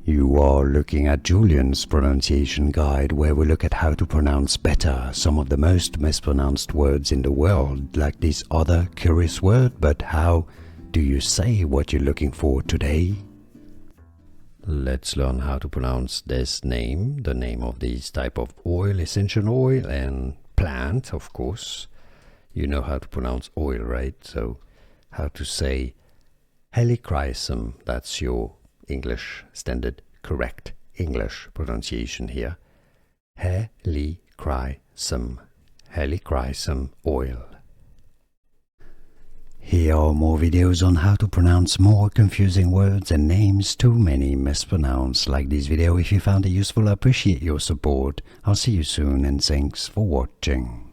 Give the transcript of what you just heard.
You are looking at Julian's pronunciation guide, where we look at how to pronounce better some of the most mispronounced words in the world, like this other curious word. But how do you say what you're looking for today? Let's learn how to pronounce this name, the name of this type of oil, essential oil, and plant, of course. You know how to pronounce oil, right? So how to say Helichrysum, that's your English standard correct English pronunciation here. Helichrysum, Helichrysum oil. Here are more videos on how to pronounce more confusing words and names too many mispronounced. Like this video if you found it useful. I appreciate your support. I'll see you soon and thanks for watching.